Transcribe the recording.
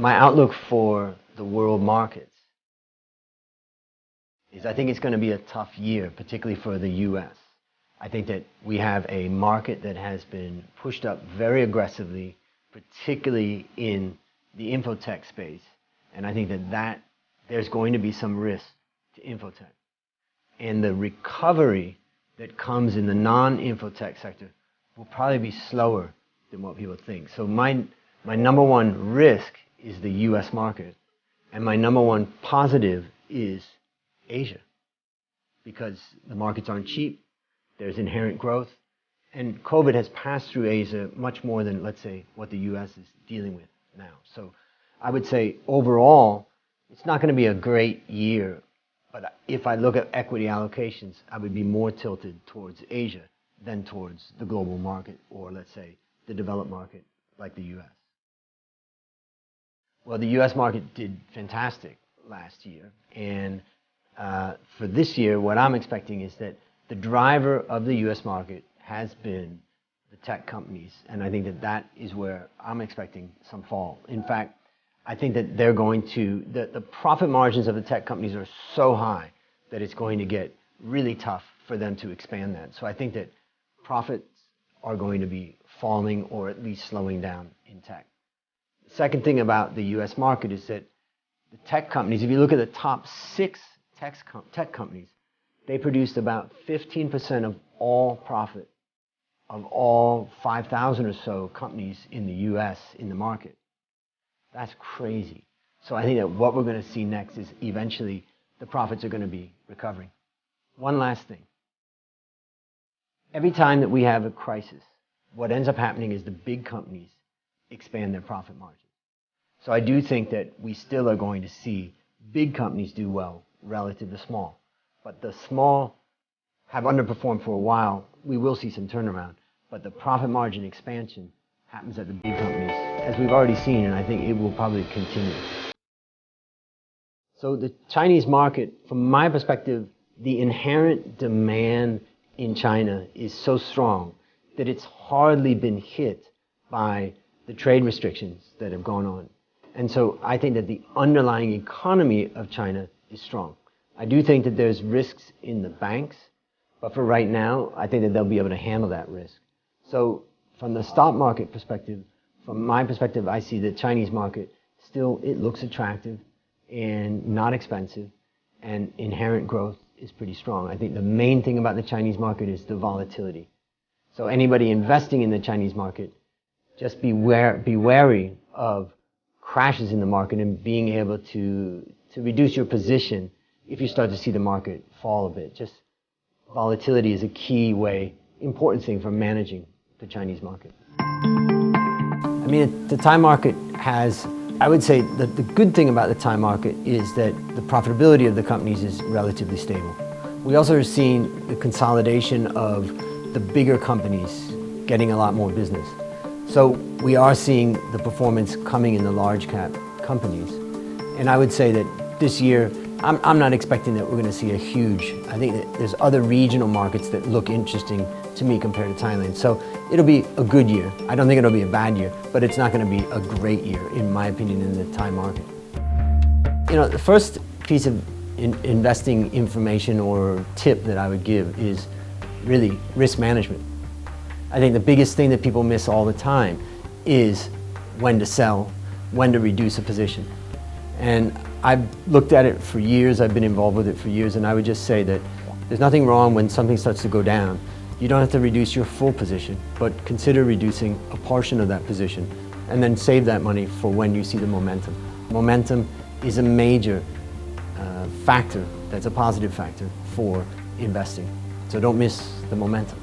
my outlook for the world markets is I think it's going to be a tough year, particularly for the U.S. I think that we have a market that has been pushed up very aggressively, particularly in the infotech space. And I think that there's going to be some risk to infotech. And the recovery that comes in the non-infotech sector will probably be slower than what people think. So my number one risk is the U.S. market. And my number one positive is Asia. Because the markets aren't cheap, there's inherent growth, and COVID has passed through Asia much more than, let's say, what the U.S. is dealing with now. So I would say overall, it's not going to be a great year, but if I look at equity allocations, I would be more tilted towards Asia than towards the global market, or let's say the developed market like the U.S. Well, the U.S. market did fantastic last year, and for this year, what I'm expecting is that the driver of the U.S. market has been the tech companies, and I think that is where I'm expecting some fall. In fact, I think that they're going to, the profit margins of the tech companies are so high that it's going to get really tough for them to expand that. So I think that profits are going to be falling or at least slowing down in tech. The second thing about the U.S. market is that the tech companies, if you look at the top 6 tech companies, they produced about 15% of all profit of all 5,000 or so companies in the U.S. in the market. That's crazy. So I think that what we're going to see next is eventually the profits are going to be recovering. One last thing. Every time that we have a crisis, what ends up happening is the big companies expand their profit margins. So I do think that we still are going to see big companies do well relative to small. But the small have underperformed for a while. We will see some turnaround. But the profit margin expansion happens at the big companies, as we've already seen, and I think it will probably continue. So the Chinese market, from my perspective, the inherent demand in China is so strong that it's hardly been hit by the trade restrictions that have gone on. And so I think that the underlying economy of China is strong. I do think that there's risks in the banks, but for right now, I think that they'll be able to handle that risk. So from the stock market perspective, from my perspective, I see the Chinese market still, it looks attractive and not expensive, and inherent growth is pretty strong. I think the main thing about the Chinese market is the volatility. So anybody investing in the Chinese market, just be wary of crashes in the market and being able to reduce your position if you start to see the market fall a bit. Just volatility is a key way, important thing for managing the Chinese market. I mean, the Thai market has, I would say that the good thing about the Thai market is that the profitability of the companies is relatively stable. We also are seeing the consolidation of the bigger companies getting a lot more business. So we are seeing the performance coming in the large cap companies. And I would say that this year, I'm not expecting that we're going to see a huge, I think that there's other regional markets that look interesting to me compared to Thailand. So it'll be a good year. I don't think it'll be a bad year, but it's not going to be a great year, in my opinion, in the Thai market. You know, the first piece of investing information or tip that I would give is really risk management. I think the biggest thing that people miss all the time is when to sell, when to reduce a position. And I've looked at it for years, I've been involved with it for years, and I would just say that there's nothing wrong when something starts to go down. You don't have to reduce your full position, but consider reducing a portion of that position and then save that money for when you see the momentum. Momentum is a major factor, that's a positive factor for investing. So don't miss the momentum.